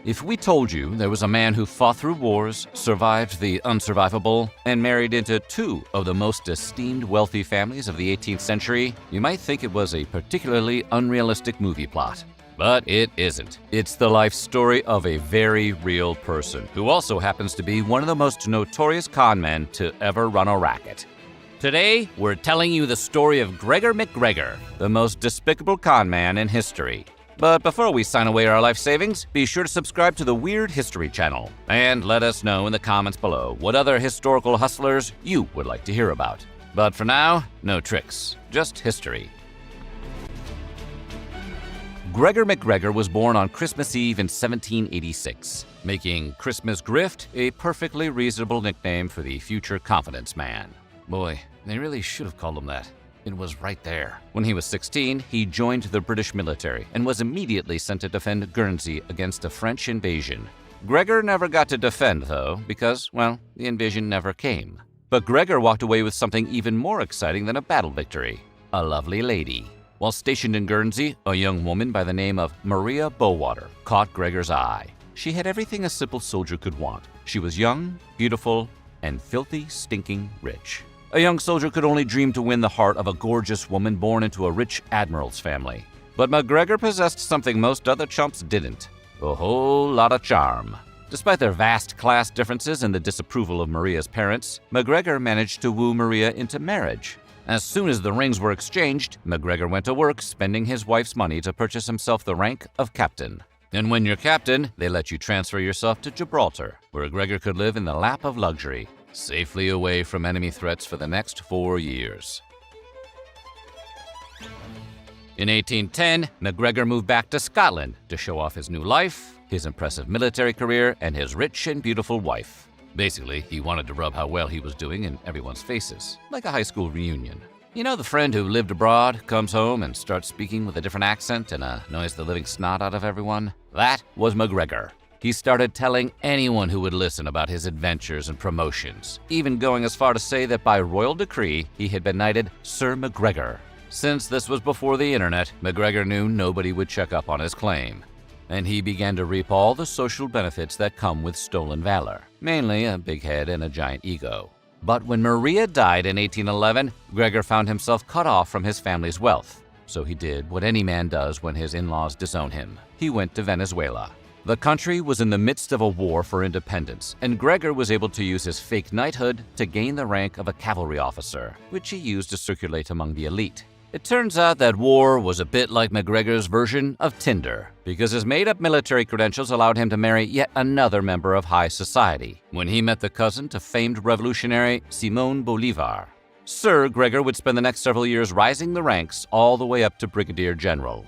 If we told you there was a man who fought through wars, survived the unsurvivable, and married into two of the most esteemed wealthy families of the 18th century, you might think it was a particularly unrealistic movie plot. But it isn't. It's the life story of a very real person who also happens to be one of the most notorious con men to ever run a racket. Today, we're telling you the story of Gregor MacGregor, the most despicable con man in history. But before we sign away our life savings, be sure to subscribe to the Weird History channel and let us know in the comments below what other historical hustlers you would like to hear about. But for now, no tricks, just history. Gregor MacGregor was born on Christmas Eve in 1786, making Christmas Grift a perfectly reasonable nickname for the future confidence man. Boy, they really should have called him that. It was right there. When he was 16, he joined the British military and was immediately sent to defend Guernsey against a French invasion. Gregor never got to defend, though, because, well, the invasion never came. But Gregor walked away with something even more exciting than a battle victory: a lovely lady. While stationed in Guernsey, a young woman by the name of Maria Bowater caught Gregor's eye. She had everything a simple soldier could want. She was young, beautiful, and filthy, stinking rich. A young soldier could only dream to win the heart of a gorgeous woman born into a rich admiral's family. But MacGregor possessed something most other chumps didn't: a whole lot of charm. Despite their vast class differences and the disapproval of Maria's parents, MacGregor managed to woo Maria into marriage. As soon as the rings were exchanged, MacGregor went to work spending his wife's money to purchase himself the rank of captain. And when you're captain, they let you transfer yourself to Gibraltar, where Gregor could live in the lap of luxury, safely away from enemy threats for the next 4 years. In 1810, MacGregor moved back to Scotland to show off his new life, his impressive military career, and his rich and beautiful wife. Basically, he wanted to rub how well he was doing in everyone's faces, like a high school reunion. You know the friend who lived abroad, comes home, and starts speaking with a different accent and annoys the living snot out of everyone? That was MacGregor. He started telling anyone who would listen about his adventures and promotions, even going as far to say that by royal decree, he had been knighted Sir MacGregor. Since this was before the internet, MacGregor knew nobody would check up on his claim, and he began to reap all the social benefits that come with stolen valor, mainly a big head and a giant ego. But when Maria died in 1811, Gregor found himself cut off from his family's wealth. So he did what any man does when his in-laws disown him. He went to Venezuela. The country was in the midst of a war for independence, and Gregor was able to use his fake knighthood to gain the rank of a cavalry officer, which he used to circulate among the elite. It turns out that war was a bit like MacGregor's version of Tinder, because his made-up military credentials allowed him to marry yet another member of high society when he met the cousin to famed revolutionary Simón Bolívar. Sir Gregor would spend the next several years rising the ranks all the way up to brigadier general.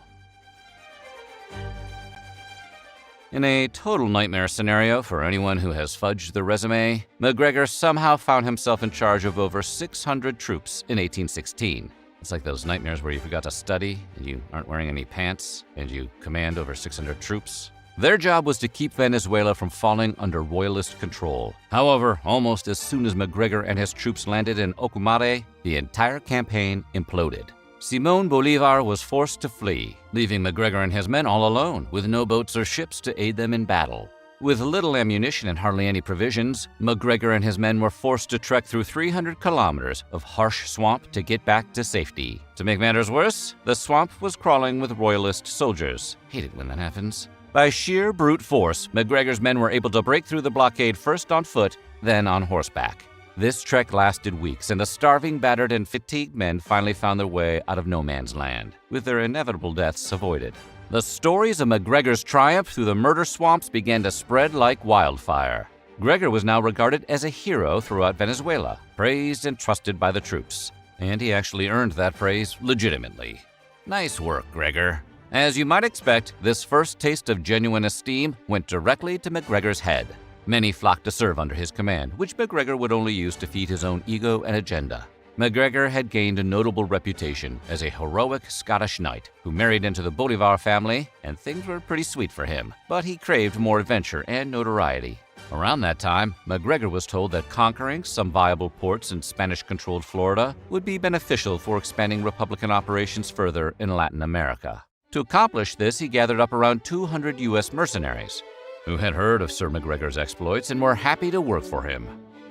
In a total nightmare scenario for anyone who has fudged their resume, MacGregor somehow found himself in charge of over 600 troops in 1816. It's like those nightmares where you forgot to study and you aren't wearing any pants and you command over 600 troops. Their job was to keep Venezuela from falling under royalist control. However, almost as soon as MacGregor and his troops landed in Ocumare, the entire campaign imploded. Simón Bolívar was forced to flee, leaving MacGregor and his men all alone, with no boats or ships to aid them in battle. With little ammunition and hardly any provisions, MacGregor and his men were forced to trek through 300 kilometers of harsh swamp to get back to safety. To make matters worse, the swamp was crawling with royalist soldiers. Hate it when that happens. By sheer brute force, MacGregor's men were able to break through the blockade first on foot, then on horseback. This trek lasted weeks, and the starving, battered, and fatigued men finally found their way out of no man's land, with their inevitable deaths avoided. The stories of MacGregor's triumph through the murder swamps began to spread like wildfire. Gregor was now regarded as a hero throughout Venezuela, praised and trusted by the troops. And he actually earned that praise legitimately. Nice work, Gregor. As you might expect, this first taste of genuine esteem went directly to MacGregor's head. Many flocked to serve under his command, which MacGregor would only use to feed his own ego and agenda. MacGregor had gained a notable reputation as a heroic Scottish knight who married into the Bolívar family, and things were pretty sweet for him, but he craved more adventure and notoriety. Around that time, MacGregor was told that conquering some viable ports in Spanish-controlled Florida would be beneficial for expanding Republican operations further in Latin America. To accomplish this, he gathered up around 200 U.S. mercenaries. who had heard of Sir MacGregor's exploits and were happy to work for him,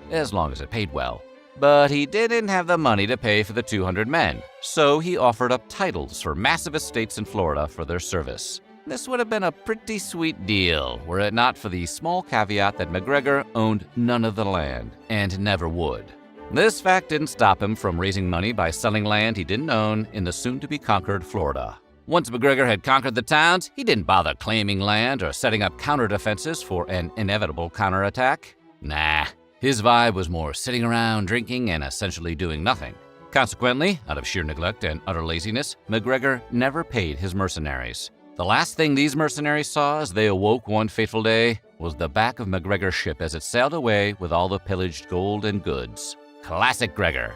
as long as it paid well. But he didn't have the money to pay for the 200 men, so he offered up titles for massive estates in Florida for their service. This would have been a pretty sweet deal, were it not for the small caveat that MacGregor owned none of the land, and never would. This fact didn't stop him from raising money by selling land he didn't own in the soon-to-be-conquered Florida. Once MacGregor had conquered the towns, he didn't bother claiming land or setting up counter-defenses for an inevitable counterattack. Nah, his vibe was more sitting around drinking and essentially doing nothing. Consequently, out of sheer neglect and utter laziness, MacGregor never paid his mercenaries. The last thing these mercenaries saw as they awoke one fateful day was the back of MacGregor's ship as it sailed away with all the pillaged gold and goods. Classic Gregor.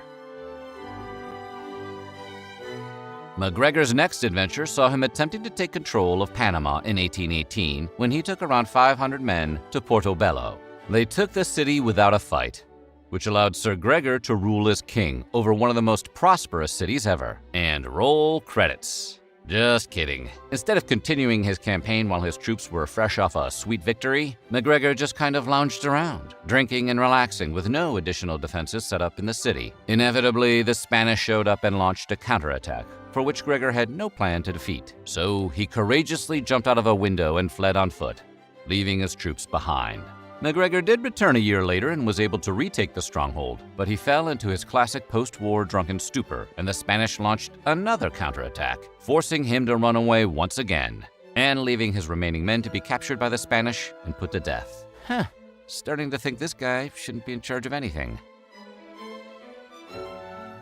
MacGregor's next adventure saw him attempting to take control of Panama in 1818 when he took around 500 men to Portobello. They took the city without a fight, which allowed Sir Gregor to rule as king over one of the most prosperous cities ever. And roll credits. Just kidding. Instead of continuing his campaign while his troops were fresh off a sweet victory, MacGregor just kind of lounged around, drinking and relaxing with no additional defenses set up in the city. Inevitably, the Spanish showed up and launched a counterattack, for which Gregor had no plan to defeat. So he courageously jumped out of a window and fled on foot, leaving his troops behind. MacGregor did return a year later and was able to retake the stronghold, but he fell into his classic post-war drunken stupor, and the Spanish launched another counterattack, forcing him to run away once again, and leaving his remaining men to be captured by the Spanish and put to death. Starting to think this guy shouldn't be in charge of anything.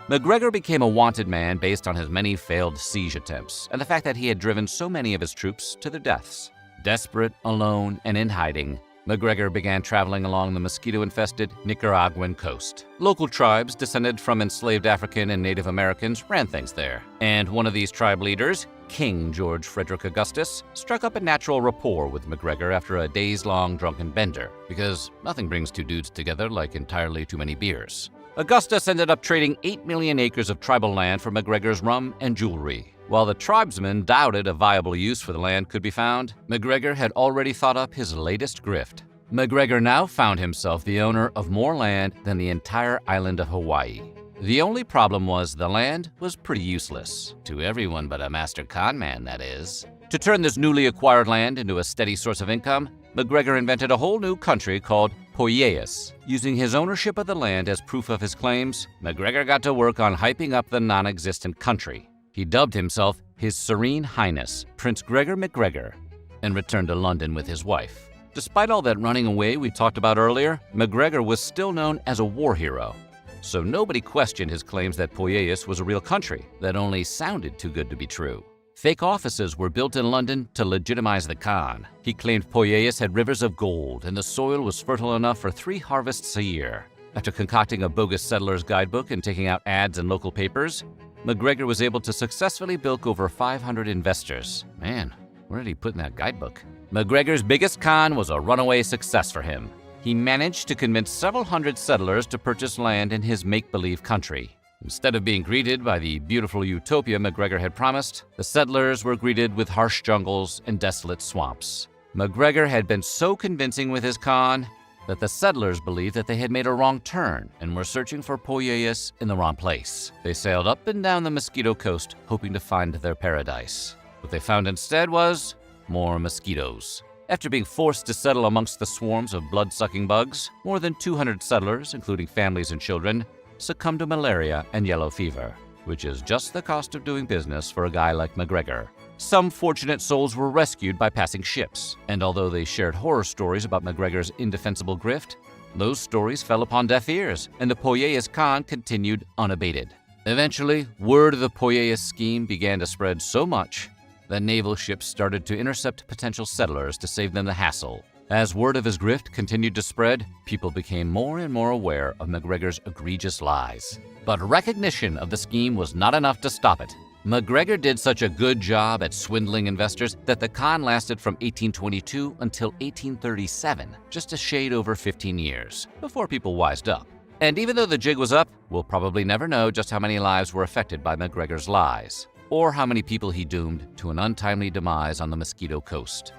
MacGregor became a wanted man based on his many failed siege attempts, and the fact that he had driven so many of his troops to their deaths. Desperate, alone, and in hiding, MacGregor began traveling along the mosquito-infested Nicaraguan coast. Local tribes descended from enslaved African and Native Americans ran things there, and one of these tribe leaders, King George Frederick Augustus, struck up a natural rapport with MacGregor after a days-long drunken bender, because nothing brings two dudes together like entirely too many beers. Augustus ended up trading 8 million acres of tribal land for MacGregor's rum and jewelry. While the tribesmen doubted a viable use for the land could be found, MacGregor had already thought up his latest grift. MacGregor now found himself the owner of more land than the entire island of Hawaii. The only problem was the land was pretty useless. To everyone but a master con man, that is. To turn this newly acquired land into a steady source of income, MacGregor invented a whole new country called Poyais. Using his ownership of the land as proof of his claims, MacGregor got to work on hyping up the non-existent country. He dubbed himself His Serene Highness, Prince Gregor MacGregor, and returned to London with his wife. Despite all that running away we talked about earlier, MacGregor was still known as a war hero. So nobody questioned his claims that Poyais was a real country that only sounded too good to be true. Fake offices were built in London to legitimize the con. He claimed Poyais had rivers of gold and the soil was fertile enough for 3 harvests a year. After concocting a bogus settler's guidebook and taking out ads in local papers, MacGregor was able to successfully bilk over 500 investors. Man, where did he put in that guidebook? MacGregor's biggest con was a runaway success for him. He managed to convince several hundred settlers to purchase land in his make-believe country. Instead of being greeted by the beautiful utopia MacGregor had promised, the settlers were greeted with harsh jungles and desolate swamps. MacGregor had been so convincing with his con that the settlers believed that they had made a wrong turn and were searching for Poyais in the wrong place. They sailed up and down the Mosquito Coast hoping to find their paradise. What they found instead was more mosquitoes. After being forced to settle amongst the swarms of blood-sucking bugs, more than 200 settlers, including families and children, succumbed to malaria and yellow fever, which is just the cost of doing business for a guy like MacGregor. Some fortunate souls were rescued by passing ships, and although they shared horror stories about MacGregor's indefensible grift, those stories fell upon deaf ears, and the Poyais con continued unabated. Eventually, word of the Poyais scheme began to spread so much that naval ships started to intercept potential settlers to save them the hassle. As word of his grift continued to spread, people became more and more aware of MacGregor's egregious lies. But recognition of the scheme was not enough to stop it. MacGregor did such a good job at swindling investors that the con lasted from 1822 until 1837, just a shade over 15 years, before people wised up. And even though the jig was up, we'll probably never know just how many lives were affected by MacGregor's lies, or how many people he doomed to an untimely demise on the Mosquito Coast.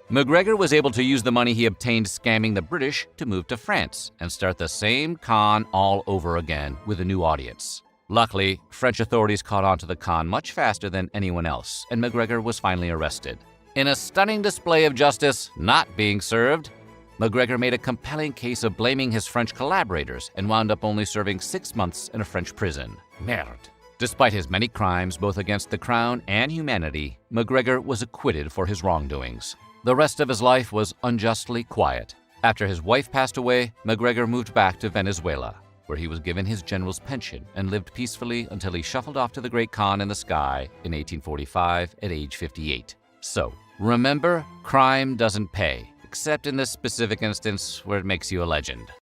MacGregor was able to use the money he obtained scamming the British to move to France and start the same con all over again with a new audience. Luckily, French authorities caught on to the con much faster than anyone else, and MacGregor was finally arrested. In a stunning display of justice not being served, MacGregor made a compelling case of blaming his French collaborators and wound up only serving 6 months in a French prison. Merde. Despite his many crimes, both against the crown and humanity, MacGregor was acquitted for his wrongdoings. The rest of his life was unjustly quiet. After his wife passed away, MacGregor moved back to Venezuela, where he was given his general's pension and lived peacefully until he shuffled off to the Great Khan in the sky in 1845 at age 58. So, remember, crime doesn't pay, except in this specific instance where it makes you a legend.